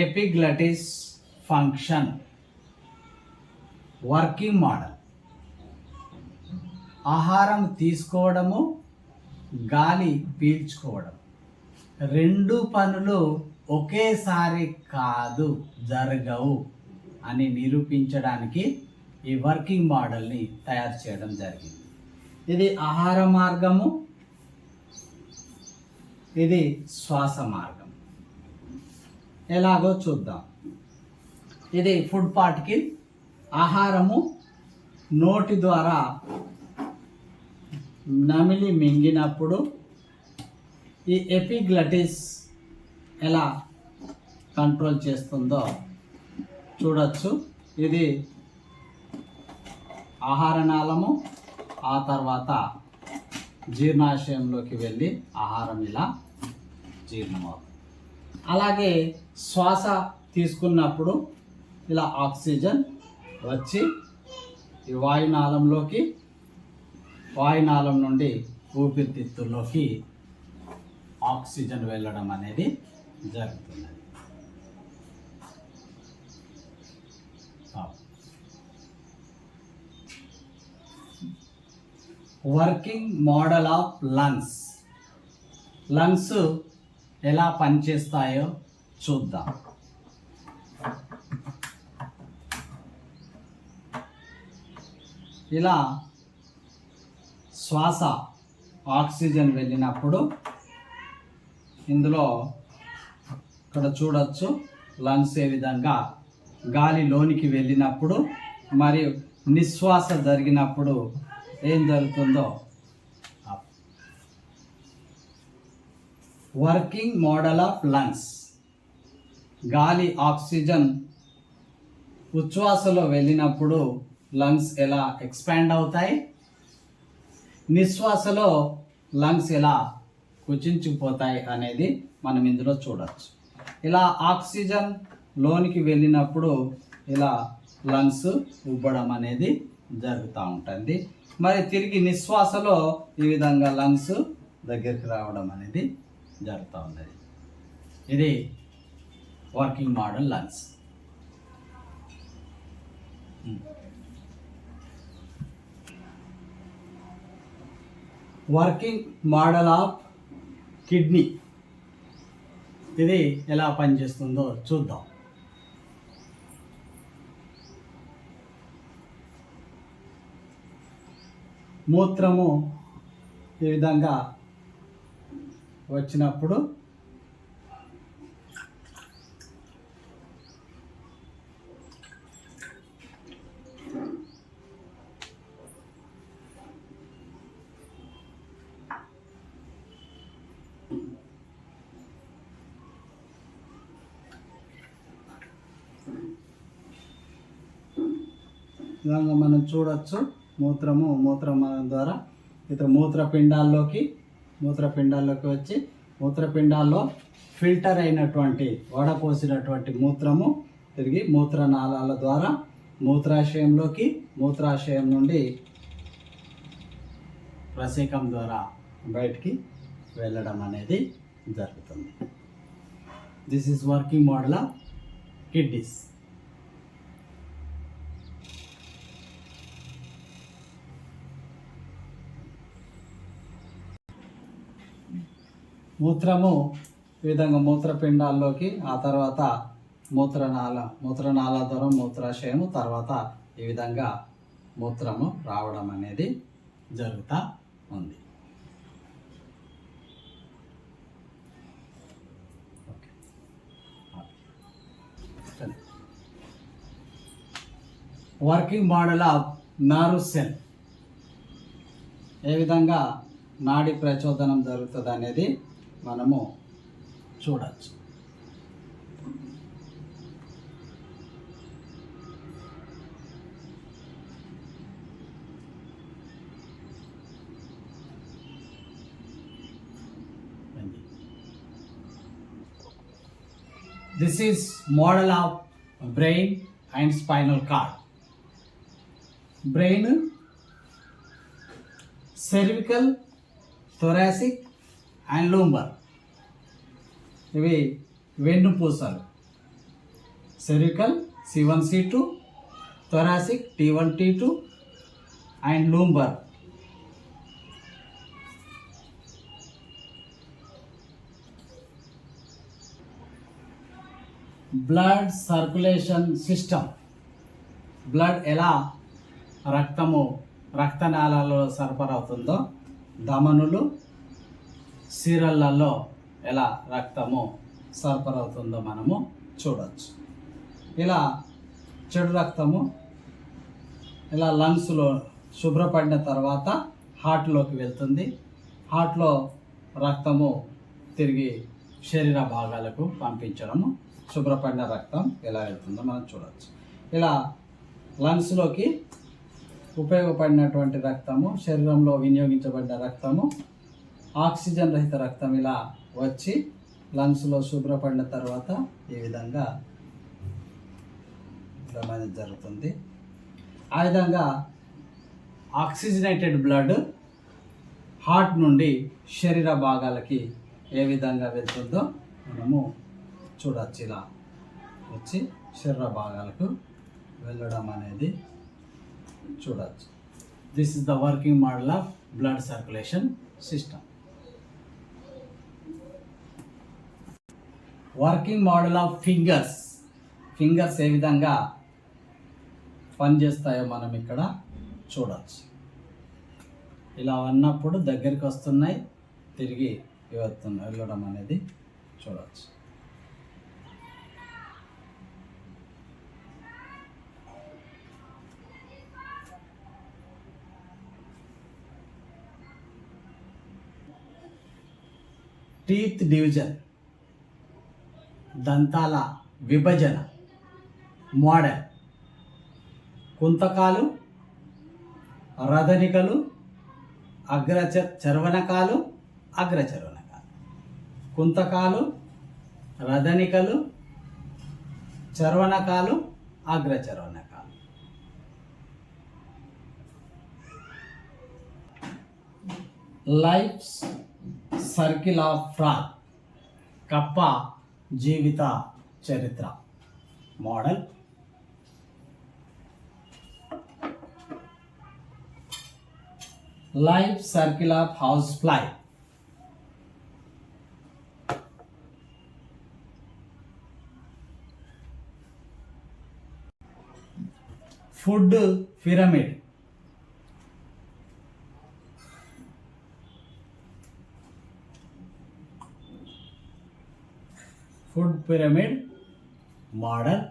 ఎపిగ్లటిస్ function working model. ఆహారం తీసుకోవడము, గాలి పీల్చుకోవడం, రెండు పనులు ఒకేసారి కాదు, జరగవు అని నిరూపించడానికి ఈ వర్కింగ్ మోడల్ని తయారు చేయడం జరిగింది. ఇది ఆహార మార్గము, ఇది శ్వాస మార్గం. ఎలాగో చూద్దాం. ఇది ఫుడ్ పార్ట్కి ఆహారము నోటి ద్వారా నమిలి మింగినప్పుడు ఈ ఎపిగ్లటిస్ ఎలా కంట్రోల్ చేస్తుందో చూడొచ్చు. ఇది ఆహార నాళము, ఆ తర్వాత జీర్ణాశయంలోకి వెళ్ళి ఆహారం ఇలా జీర్ణమవుతుంది. అలాగే శ్వాస తీసుకున్నప్పుడు ఇలా ఆక్సిజన్ వచ్చి ఈ వాయునాళంలోకి, వాయునాళం నుండి ఊపిరితిత్తుల్లోకి ఆక్సిజన్ వెళ్ళడం అనేది జరుగుతుంది. Working model of lungs. Lungs ఎలా పనిచేస్తాయో చూద్దాం. ఇలా శ్వాస ఆక్సిజన్ వెళ్ళినప్పుడు ఇందులో ఇక్కడ చూడొచ్చు లంగ్స్ ఏ విధంగా గాలి లోనికి వెళ్ళినప్పుడు మరియు నిశ్వాస జరిగినప్పుడు ఏం జరుగుతుందో. Working model of lungs. గాలి ఆక్సిజన్ ఉచ్ఛ్వాసలో వెళ్ళినప్పుడు లంగ్స్ ఎలా ఎక్స్పాండ్ అవుతాయి, నిశ్వాసలో లంగ్స్ ఎలా కుచించుకుపోతాయి అనేది మనం ఇందులో చూడవచ్చు. ఇలా ఆక్సిజన్ లోనికి వెళ్ళినప్పుడు ఇలా లంగ్స్ ఉబ్బడం అనేది జరుగుతూ ఉంటుంది. మరి తిరిగి నిశ్వాసలో ఈ విధంగా లంగ్స్ దగ్గరికి రావడం అనేది జరుగుతూ ఉంది. ఇది working model lungs. Working model of kidney. ఇది ఎలా పనిచేస్తుందో చూద్దాం. మూత్రము ఈ విధంగా వచ్చినప్పుడు విధంగా మనం చూడవచ్చు. మూత్రం ద్వారా ఇతర మూత్రపిండాల్లోకి వచ్చి మూత్రపిండాల్లో ఫిల్టర్ అయినటువంటి వడపోసినటువంటి మూత్రము తిరిగి మూత్రనాళాల ద్వారా మూత్రాశయంలోకి, మూత్రాశయం నుండి ప్రసేకం ద్వారా బయటికి వెళ్ళడం అనేది జరుగుతుంది. This is working model of kidneys. మూత్రము ఈ విధంగా మూత్రపిండాల్లోకి, ఆ తర్వాత మూత్రనాళ ద్వారా మూత్రాశయము, తర్వాత ఈ విధంగా మూత్రము రావడం అనేది జరుగుతూ ఉంది. Working model of nerve cell. ఏ విధంగా నాడి ప్రచోదనం జరుగుతుంది అనేది మనము చూడవచ్చు. This is model of brain and spinal cord. Brain, cervical, thoracic and lumbar. ఇవి వెన్నుపూసలు. cervical C1 C2, thoracic T1 T2, and lumbar. Blood circulation system. Blood ఎలా రక్తనాళాలలో సరఫరా అవుతుందో, ధమనులు సిరలలో ఎలా రక్తము సరఫరా అవుతుందో మనము చూడవచ్చు. ఇలా చెడు రక్తము ఇలా లంగ్స్లో శుభ్రపడిన తర్వాత హార్ట్లోకి వెళ్తుంది. హార్ట్లో రక్తము తిరిగి శరీర భాగాలకు పంపించడము, శుభ్రపడిన రక్తం ఎలా వెళ్తుందో మనం చూడవచ్చు. ఇలా లంగ్స్లోకి ఉపయోగపడినటువంటి రక్తము, శరీరంలో వినియోగించబడిన రక్తము, ఆక్సిజన్ రహిత రక్తం ఇలా వచ్చి లంగ్స్లో శుభ్రపడిన తర్వాత ఈ విధంగా జరుగుతుంది. ఆ విధంగా ఆక్సిజనేటెడ్ బ్లడ్ హార్ట్ నుండి శరీర భాగాలకి ఏ విధంగా వెళ్తుందో మనము చూడవచ్చు. ఇలా వచ్చి శరీర భాగాలకు వెళ్ళడం అనేది చూడవచ్చు. This is the working model of blood circulation system. Working model of fingers. Fingers ఏ విధంగా పనిచేస్తాయో మనం ఇక్కడ చూడవచ్చు. ఇలా ఉన్నప్పుడు దగ్గరికి వస్తున్నాయి, తిరిగి వెళ్ళడం అనేది చూడవచ్చు. టీత్ డివిజన్, దంతాల విభజన మోడల్. కుంతకాలు, రదనికలు, చర్వనకాలు, అగ్రచర్వనకాలు. కుంతకాలు, రదనికలు, చర్వనకాలు, అగ్రచర్వనకాలు. లైఫ్ సర్కిల్ ఆఫ్ ఫ్రాగ్, కప్ప జీవిత చరిత్ర model. Life circle of house fly. Food pyramid. Food pyramid model.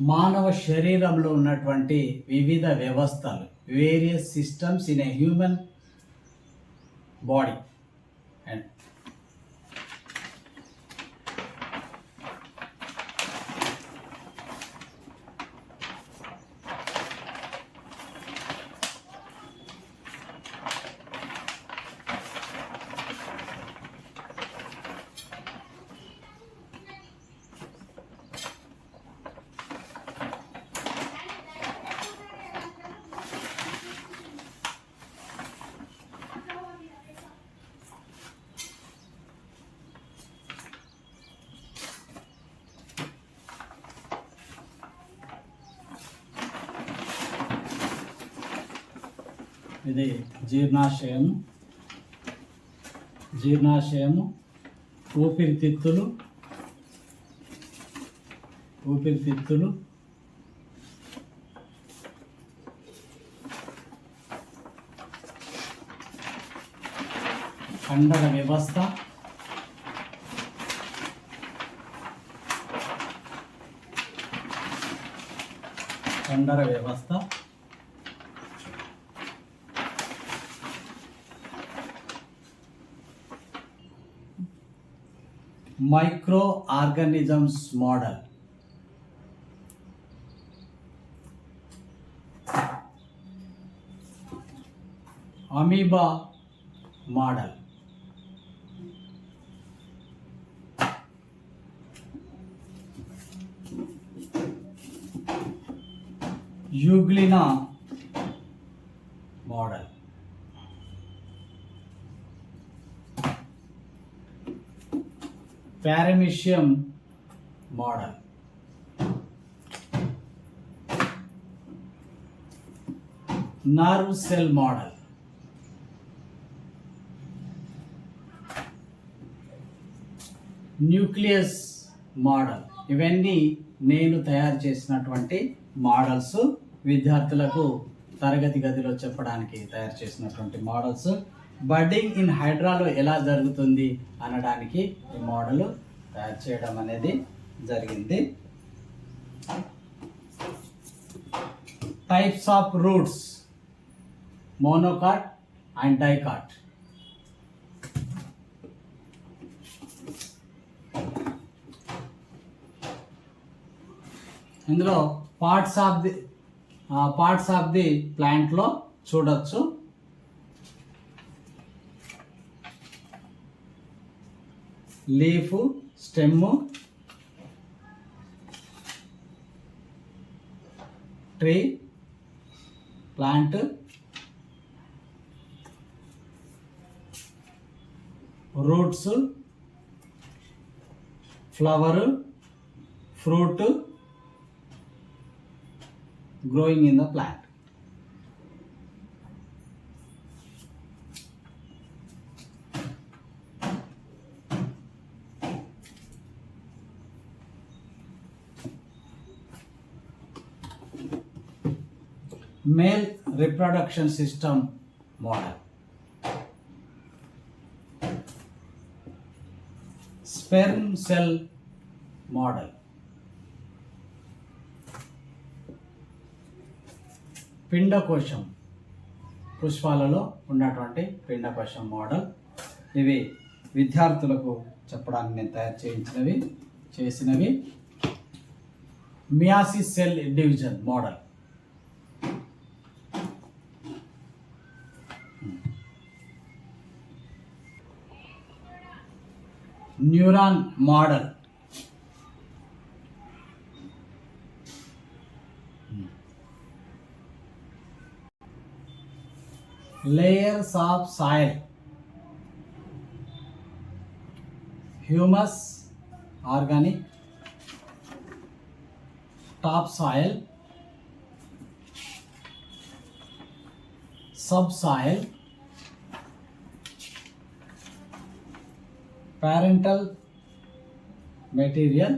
మానవ శరీరంలో ఉన్నటువంటి వివిధ వ్యవస్థలు, various systems in a human body. And ఇది జీర్ణాశయము, ఊపిరితిత్తులు, కండర వ్యవస్థ, micro organisms model. Amoeba model. Euglena model. Paramecium model, nerve cell model, nucleus model. ఇవన్నీ నేను తయారు చేసినటువంటి మోడల్స్, విద్యార్థులకు తరగతి గదిలో చెప్పడానికి తయారు చేసినటువంటి మోడల్స్. బడ్డింగ్ ఇన్ హైడ్రాలో ఎలా జరుగుతుంది అనడానికి ఈ మోడల్ తయారు చేయడం అనేది జరిగింది. Types of roots, monocot and dicot. ఇందులో పార్ట్స్ ఆఫ్ ది ప్లాంట్లో చూడొచ్చు. Leaf, stem, tree, plant, roots, flower, fruit, growing in the plant. Male reproduction system model. Sperm cell model. పిండకోశం, పుష్పాలలో ఉన్నటువంటి పిండకోశం మోడల్. ఇవి విద్యార్థులకు చెప్పడానికి నేను తయారు చేసినవి. Meiosis cell division model, neuron model, layers of soil, humus, organic, topsoil, subsoil, parental material,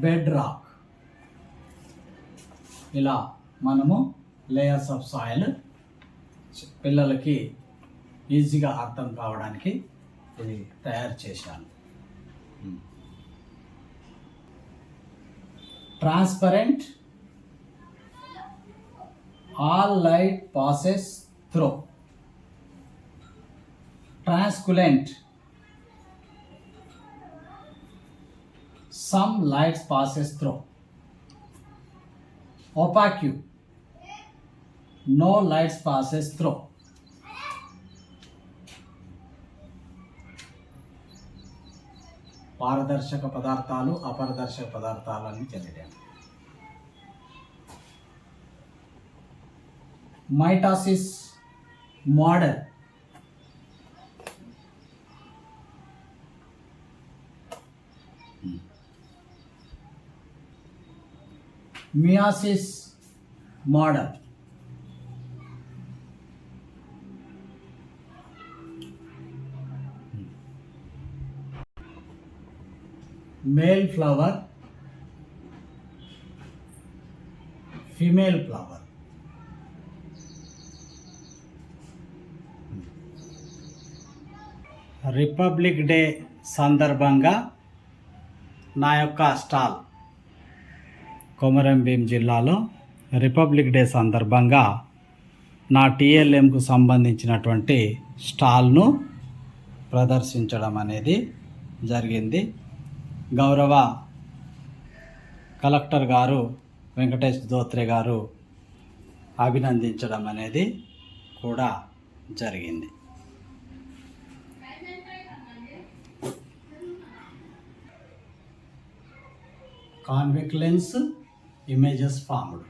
bedrock. ఇలా మనము layers of soil పిల్లలకి ఈజీగా అర్థం కావడానికి ఇది తయారు చేశాను. Transparent, all light passes through. Translucent, some lights passes through. opaque, no lights passes through. పారదర్శక పదార్థాలు, అపారదర్శక పదార్థాలు అని తెలియడం. Mitosis model, meiosis model, male flower, female flower. Republic day సందర్భంగా నా యొక్క స్టాల్ కొమరం భీం జిల్లాలో రిపబ్లిక్ డే సందర్భంగా నా టీఎల్ఎంకు సంబంధించినటువంటి స్టాల్ను ప్రదర్శించడం అనేది జరిగింది. గౌరవ కలెక్టర్ గారు వెంకటేష్ ధోత్రే గారు అభినందించడం అనేది కూడా జరిగింది. Convex lens images formed.